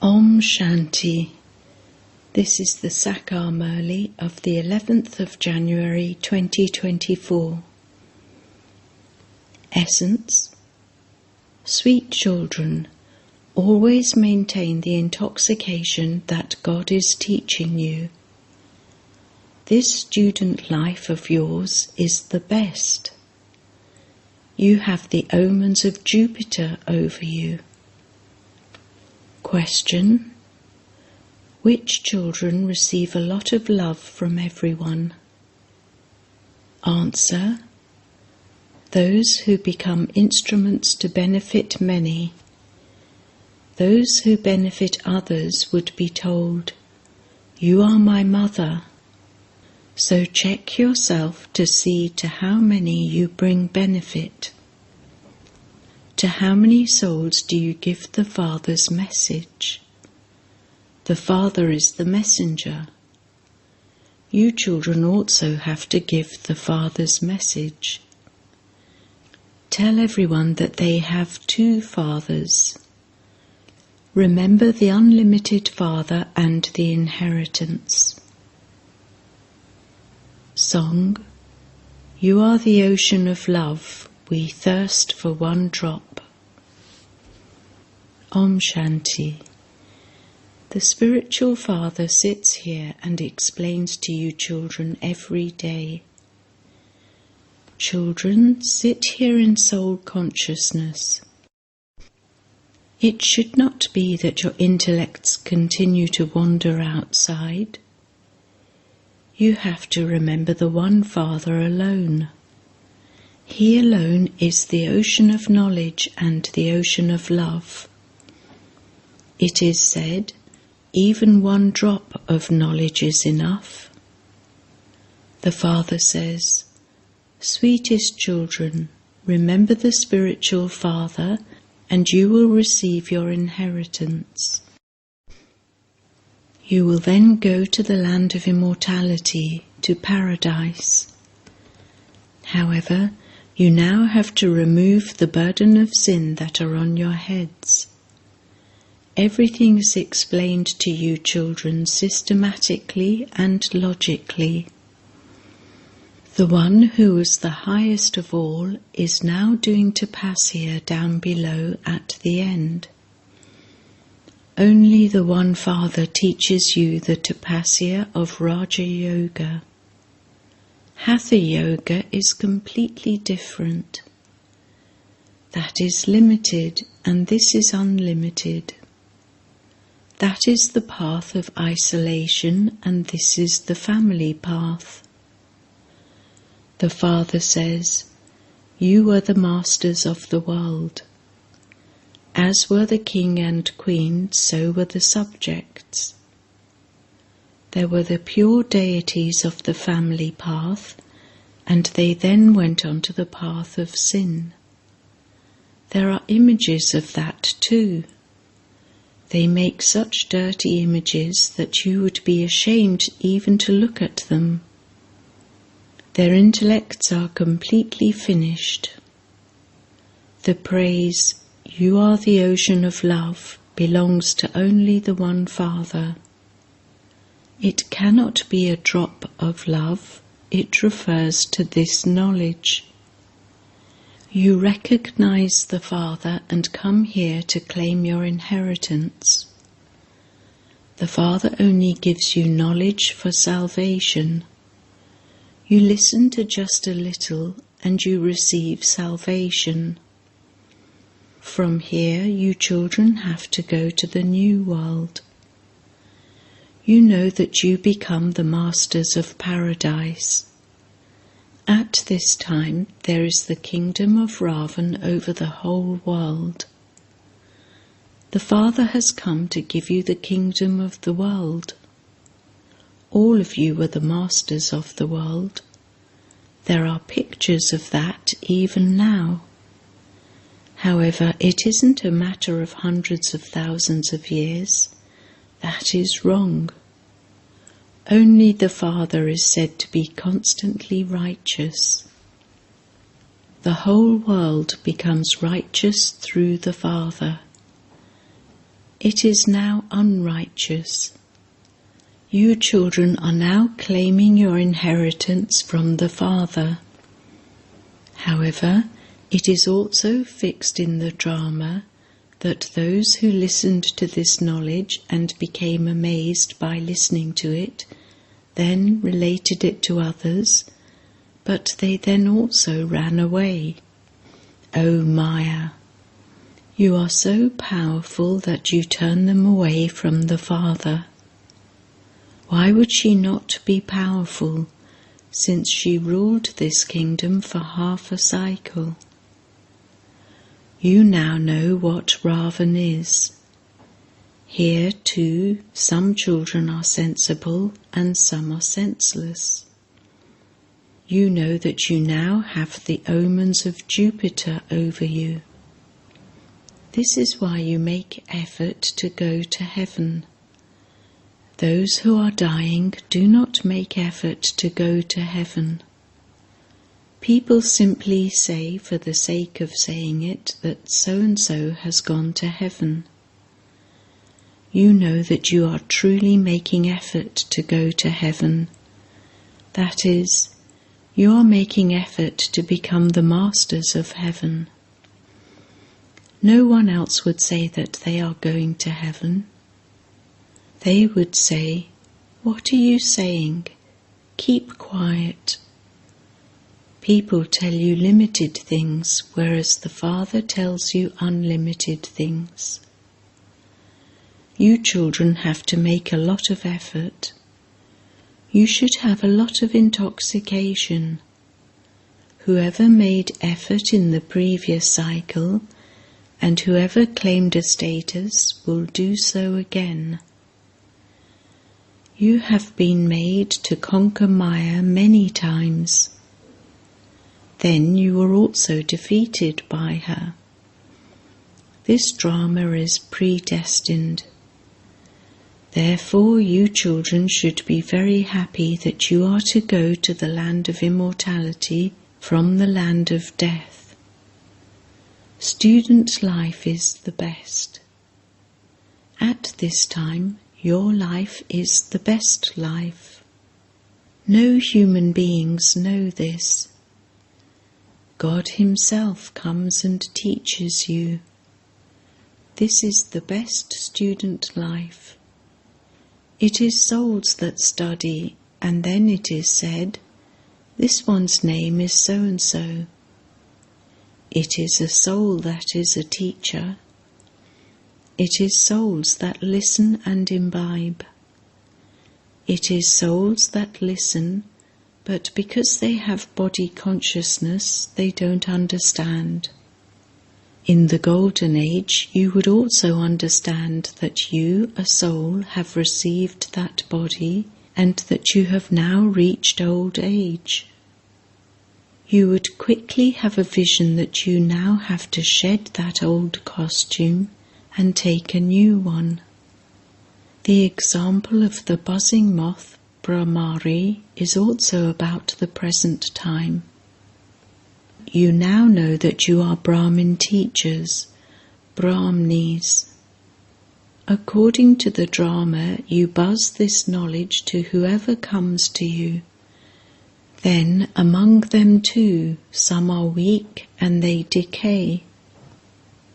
Om Shanti. This is the Sakar Murli of the 11th of January 2024. Essence. Sweet children, always maintain the intoxication that God is teaching you. This student life of yours is the best. You have the omens of Jupiter over you. Question: which children receive a lot of love from everyone? Answer: those who become instruments to benefit many. Those who benefit others would be told, "You are my mother." So check yourself to see to how many you bring benefit. To how many souls do you give the Father's message? The Father is the messenger. You children also have to give the Father's message. Tell everyone that they have two fathers. Remember the unlimited Father and the inheritance. Song. You are the ocean of love, we thirst for one drop. Om Shanti. The spiritual Father sits here and explains to you children every day. Children, sit here in soul consciousness. It should not be that your intellects continue to wander outside. You have to remember the one Father alone. He alone is the ocean of knowledge and the ocean of love. It is said, even one drop of knowledge is enough. The Father says, sweetest children, remember the spiritual Father, and you will receive your inheritance. You will then go to the land of immortality, to paradise. However, you now have to remove the burden of sin that are on your heads. Everything is explained to you children systematically and logically. The one who was the highest of all is now doing tapasya down below at the end. Only the one Father teaches you the tapasya of Raja Yoga. Hatha Yoga is completely different. That is limited and this is unlimited. That is the path of isolation and this is the family path. The Father says, you are the masters of the world. As were the king and queen, so were the subjects. There were the pure deities of the family path, and they then went on to the path of sin. There are images of that too. They make such dirty images that you would be ashamed even to look at them. Their intellects are completely finished. The praise, you are the ocean of love, belongs to only the one Father. It cannot be a drop of love, it refers to this knowledge. You recognize the Father and come here to claim your inheritance. The Father only gives you knowledge for salvation. You listen to just a little and you receive salvation. From here, you children have to go to the new world. You know that you become the masters of paradise. At this time, there is the kingdom of Ravan over the whole world. The Father has come to give you the kingdom of the world. All of you are the masters of the world. There are pictures of that even now. However, it isn't a matter of hundreds of thousands of years. That is wrong. Only the Father is said to be constantly righteous. The whole world becomes righteous through the Father. It is now unrighteous. You children are now claiming your inheritance from the Father. However, it is also fixed in the drama that those who listened to this knowledge and became amazed by listening to it, then related it to others, but they then also ran away. O Maya, you are so powerful that you turn them away from the Father. Why would she not be powerful, since she ruled this kingdom for half a cycle? You now know what Ravan is. Here, too, some children are sensible and some are senseless. You know that you now have the omens of Jupiter over you. This is why you make effort to go to heaven. Those who are dying do not make effort to go to heaven. People simply say, for the sake of saying it, that so-and-so has gone to heaven. You know that you are truly making effort to go to heaven. That is, you are making effort to become the masters of heaven. No one else would say that they are going to heaven. They would say, "What are you saying? Keep quiet." People tell you limited things, whereas the Father tells you unlimited things. You children have to make a lot of effort. You should have a lot of intoxication. Whoever made effort in the previous cycle and whoever claimed a status will do so again. You have been made to conquer Maya many times. Then you were also defeated by her. This drama is predestined. Therefore, you children should be very happy that you are to go to the land of immortality from the land of death. Student life is the best. At this time, your life is the best life. No human beings know this. God Himself comes and teaches you. This is the best student life. It is souls that study, and then it is said, "This one's name is so-and-so." It is a soul that is a teacher. It is souls that listen and imbibe. It is souls that listen, but because they have body consciousness, they don't understand. In the Golden Age, you would also understand that you, a soul, have received that body and that you have now reached old age. You would quickly have a vision that you now have to shed that old costume and take a new one. The example of the buzzing moth, Brahmari, is also about the present time. You now know that you are Brahman teachers, Brahmanis. According to the drama, you buzz this knowledge to whoever comes to you. Then, among them too, some are weak and they decay.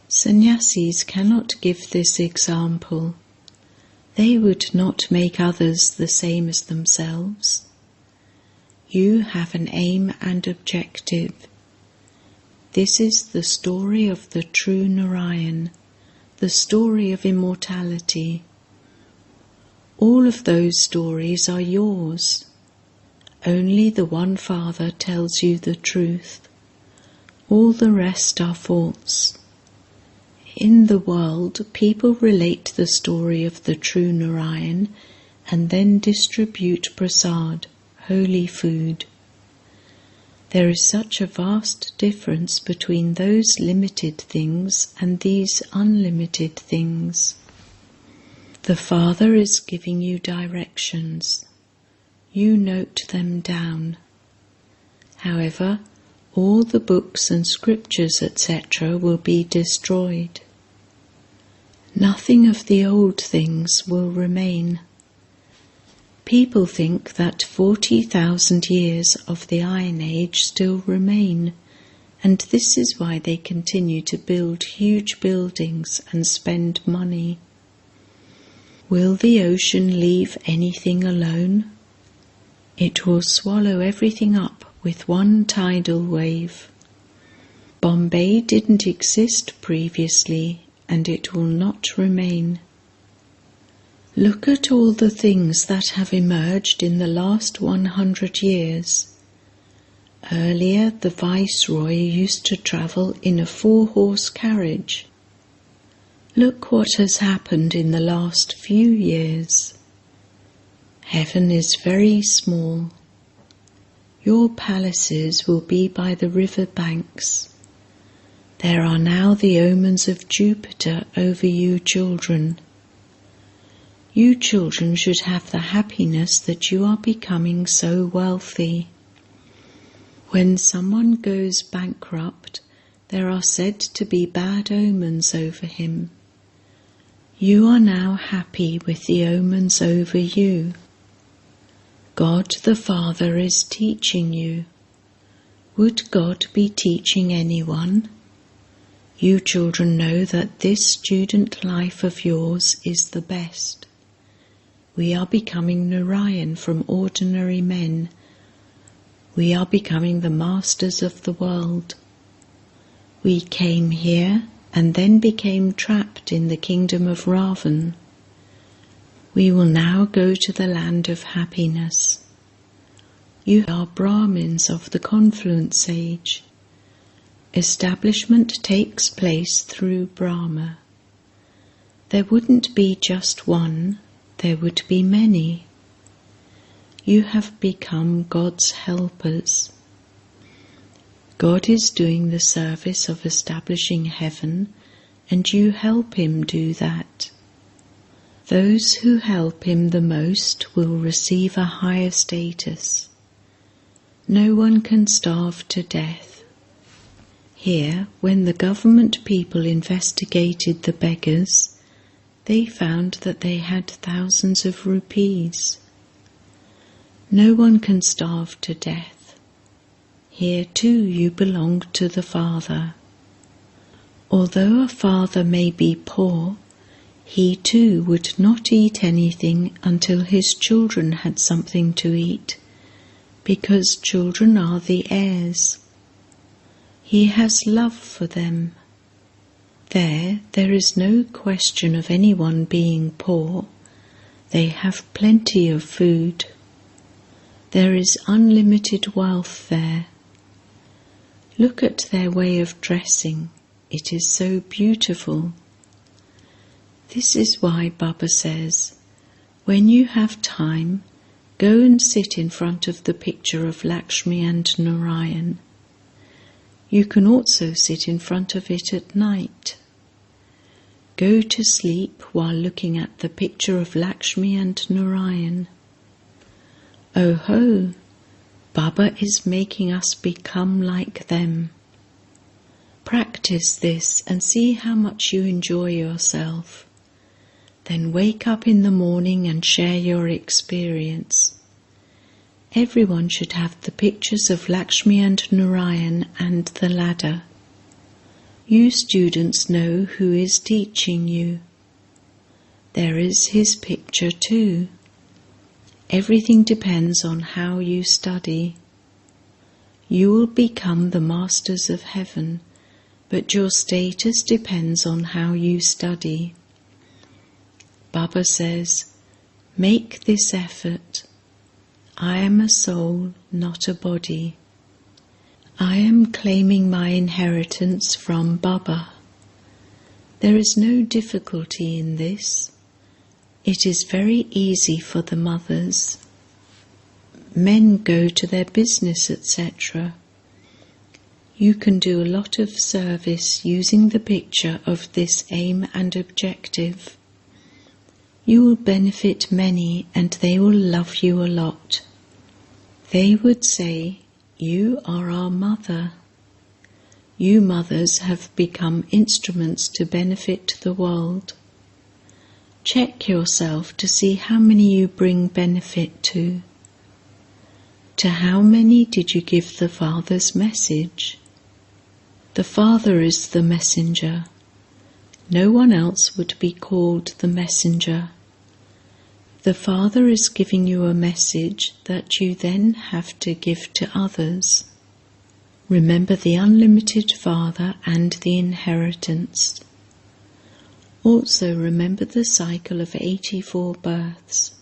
Sannyasis cannot give this example. They would not make others the same as themselves. You have an aim and objective. This is the story of the true Narayan, the story of immortality. All of those stories are yours. Only the one Father tells you the truth. All the rest are false. In the world, people relate the story of the true Narayan and then distribute prasad, holy food. There is such a vast difference between those limited things and these unlimited things. The Father is giving you directions. You note them down. However, all the books and scriptures, etc., will be destroyed. Nothing of the old things will remain. People think that 40,000 years of the Iron Age still remain, and this is why they continue to build huge buildings and spend money. Will the ocean leave anything alone? It will swallow everything up with one tidal wave. Bombay didn't exist previously, and it will not remain. Look at all the things that have emerged in the last 100 years. Earlier, the Viceroy used to travel in a 4-horse carriage. Look what has happened in the last few years. Heaven is very small. Your palaces will be by the river banks. There are now the omens of Jupiter over you children. You children should have the happiness that you are becoming so wealthy. When someone goes bankrupt, there are said to be bad omens over him. You are now happy with the omens over you. God the Father is teaching you. Would God be teaching anyone? You children know that this student life of yours is the best. We are becoming Narayan from ordinary men. We are becoming the masters of the world. We came here and then became trapped in the kingdom of Ravan. We will now go to the land of happiness. You are Brahmins of the confluence age. Establishment takes place through Brahma. There wouldn't be just one, there would be many. You have become God's helpers. God is doing the service of establishing heaven, and you help him do that. Those who help him the most will receive a higher status. No one can starve to death. Here, when the government people investigated the beggars, they found that they had thousands of rupees. No one can starve to death. Here too you belong to the Father. Although a father may be poor, he too would not eat anything until his children had something to eat, because children are the heirs. He has love for them. There is no question of anyone being poor. They have plenty of food. There is unlimited wealth there. Look at their way of dressing. It is so beautiful. This is why Baba says, when you have time, go and sit in front of the picture of Lakshmi and Narayan. You can also sit in front of it at night. Go to sleep while looking at the picture of Lakshmi and Narayan. Oh ho, Baba is making us become like them. Practice this and see how much you enjoy yourself. Then wake up in the morning and share your experience. Everyone should have the pictures of Lakshmi and Narayan and the ladder. You students know who is teaching you. There is his picture too. Everything depends on how you study. You will become the masters of heaven, but your status depends on how you study. Baba says, make this effort. I am a soul, not a body. I am claiming my inheritance from Baba. There is no difficulty in this. It is very easy for the mothers. Men go to their business, etc. You can do a lot of service using the picture of this aim and objective. You will benefit many and they will love you a lot. They would say, you are our mother. You mothers have become instruments to benefit the world. Check yourself to see how many you bring benefit to. To how many did you give the Father's message? The Father is the messenger. No one else would be called the messenger. The Father is giving you a message that you then have to give to others. Remember the unlimited Father and the inheritance. Also remember the cycle of 84 births.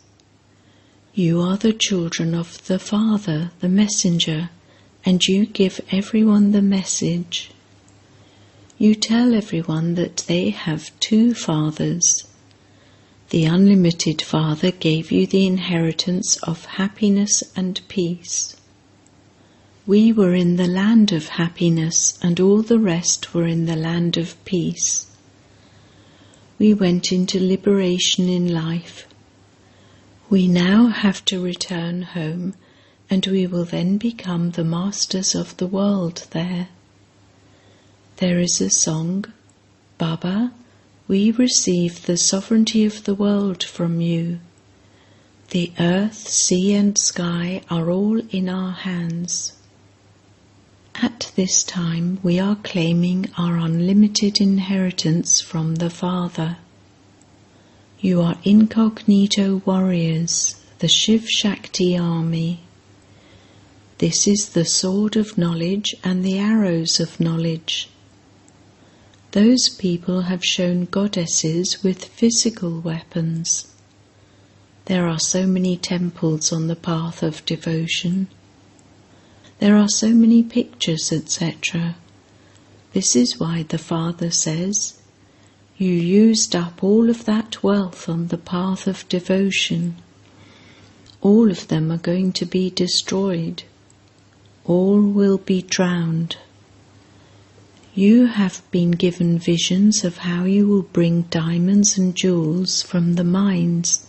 You are the children of the Father, the messenger, and you give everyone the message. You tell everyone that they have two fathers. The unlimited Father gave you the inheritance of happiness and peace. We were in the land of happiness, and all the rest were in the land of peace. We went into liberation in life. We now have to return home, and we will then become the masters of the world there. There is a song, Baba, we receive the sovereignty of the world from you. The earth, sea and sky are all in our hands. At this time we are claiming our unlimited inheritance from the Father. You are incognito warriors, the Shiv Shakti army. This is the sword of knowledge and the arrows of knowledge. Those people have shown goddesses with physical weapons. There are so many temples on the path of devotion. There are so many pictures, etc. This is why the Father says, you used up all of that wealth on the path of devotion. All of them are going to be destroyed. All will be drowned. You have been given visions of how you will bring diamonds and jewels from the mines,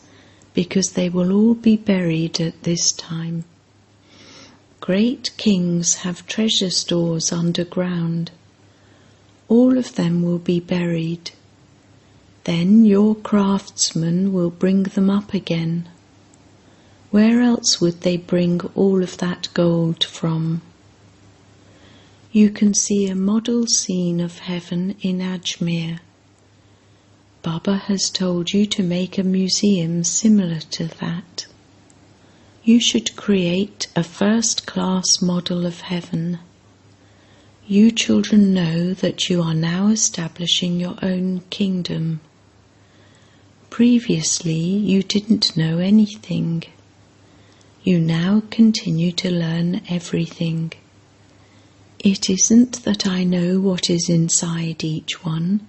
because they will all be buried at this time. Great kings have treasure stores underground. All of them will be buried. Then your craftsmen will bring them up again. Where else would they bring all of that gold from? You can see a model scene of heaven in Ajmer. Baba has told you to make a museum similar to that. You should create a first-class model of heaven. You children know that you are now establishing your own kingdom. Previously, you didn't know anything. You now continue to learn everything. It isn't that I know what is inside each one.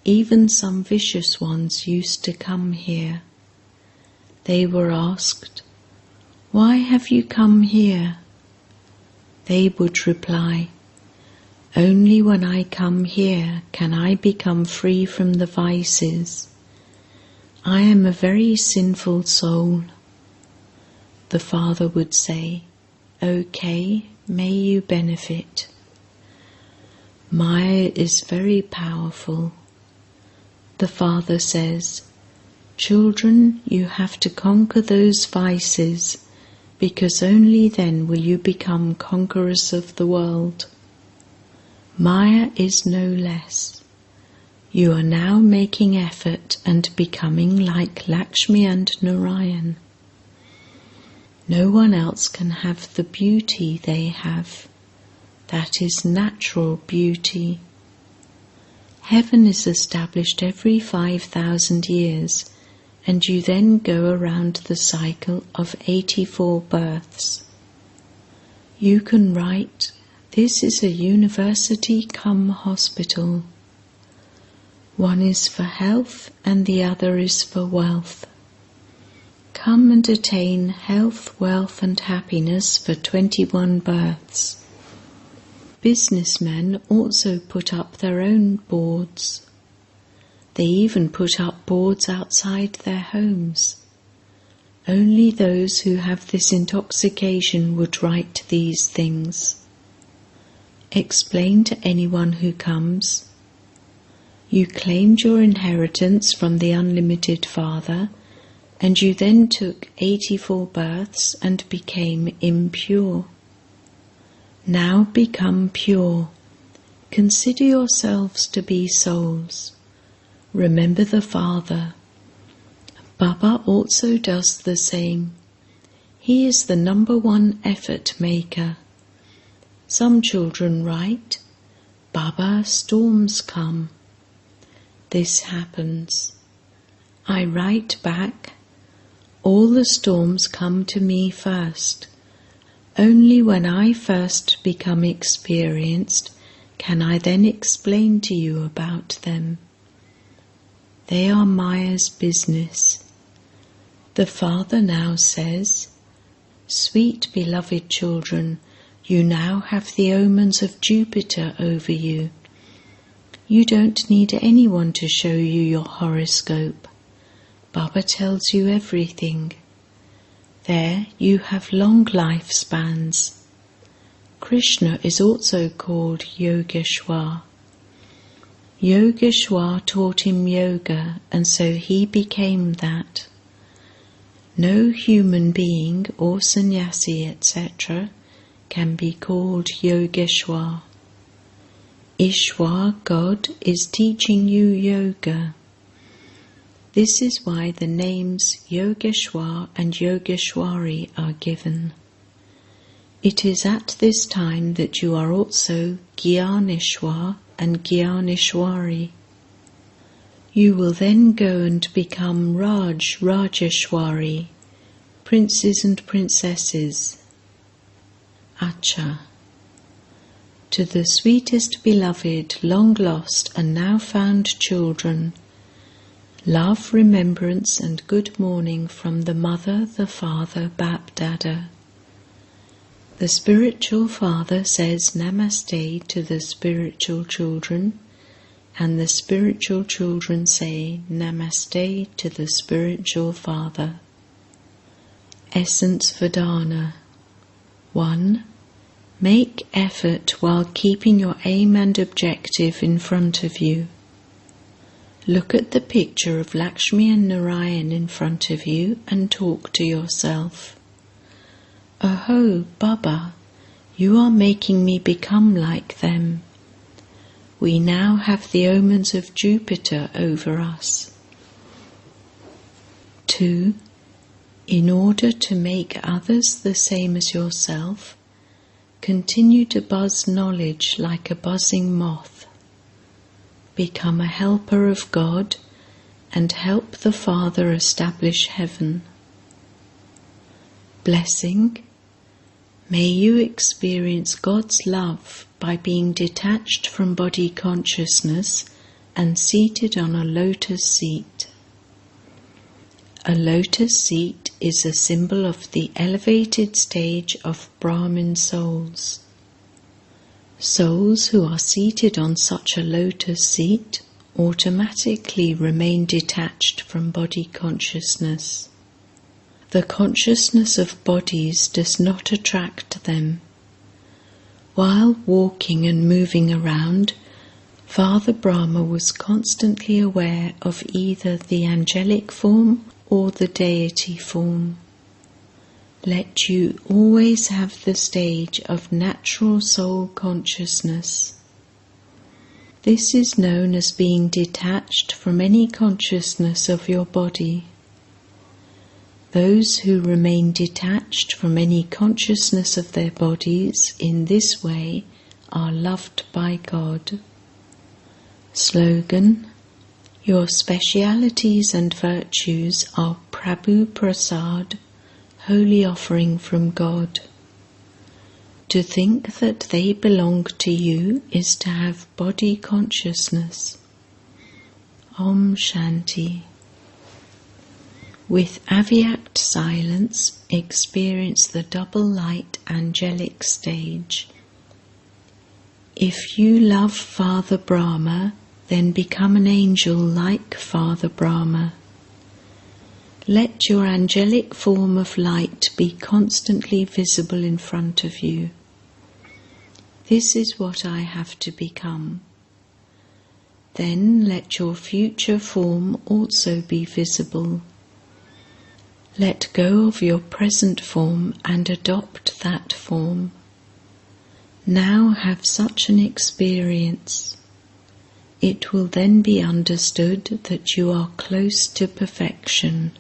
Even some vicious ones used to come here. They were asked, "Why have you come here?" They would reply, "Only when I come here can I become free from the vices. I am a very sinful soul." The Father would say, "Okay, may you benefit." Maya is very powerful. The Father says, "Children, you have to conquer those vices, because only then will you become conquerors of the world." Maya is no less. You are now making effort and becoming like Lakshmi and Narayan. No one else can have the beauty they have. That is natural beauty. Heaven is established every 5,000 years, and you then go around the cycle of 84 births. You can write, "This is a university come hospital. One is for health and the other is for wealth. Come and attain health, wealth and happiness for 21 births." Businessmen also put up their own boards. They even put up boards outside their homes. Only those who have this intoxication would write these things. Explain to anyone who comes. You claimed your inheritance from the unlimited Father, and you then took 84 births and became impure. Now become pure. Consider yourselves to be souls. Remember the Father. Baba also does the same. He is the #1 effort maker. Some children write, "Baba, storms come." This happens. I write back, "All the storms come to me first. Only when I first become experienced can I then explain to you about them. They are Maya's business." The Father now says, "Sweet beloved children, you now have the omens of Jupiter over you. You don't need anyone to show you your horoscope. Baba tells you everything. There you have long lifespans." Krishna is also called Yogeshwar. Yogeshwar taught him yoga, and so he became that. No human being or sannyasi, etc., can be called Yogeshwar. Ishwar, God, is teaching you yoga. This is why the names Yogeshwar and Yogeshwari are given. It is at this time that you are also Gyaneshwar and Gyaneshwari. You will then go and become Rajeshwari, princes and princesses. Acha. To the sweetest beloved, long lost and now found children, love, remembrance and good morning from the Mother, the Father, Bap-Dada. The spiritual Father says Namaste to the spiritual children, and the spiritual children say Namaste to the spiritual Father. Essence Vedana. 1. Make effort while keeping your aim and objective in front of you. Look at the picture of Lakshmi and Narayan in front of you and talk to yourself. "Oh, Baba, you are making me become like them. We now have the omens of Jupiter over us." 2. In order to make others the same as yourself, continue to buzz knowledge like a buzzing moth. Become a helper of God and help the Father establish heaven. Blessing. May you experience God's love by being detached from body consciousness and seated on a lotus seat. A lotus seat is a symbol of the elevated stage of Brahmin souls. Souls who are seated on such a lotus seat automatically remain detached from body consciousness. The consciousness of bodies does not attract them. While walking and moving around, Father Brahma was constantly aware of either the angelic form or the deity form. Let you always have the stage of natural soul consciousness. This is known as being detached from any consciousness of your body. Those who remain detached from any consciousness of their bodies in this way are loved by God. Slogan: Your specialities and virtues are Prabhu Prasad, holy offering from God. To think that they belong to you is to have body consciousness. Om Shanti. With avyakt silence, experience the double light angelic stage. If you love Father Brahma, then become an angel like Father Brahma. Let your angelic form of light be constantly visible in front of you. This is what I have to become. Then let your future form also be visible. Let go of your present form and adopt that form. Now have such an experience. It will then be understood that you are close to perfection.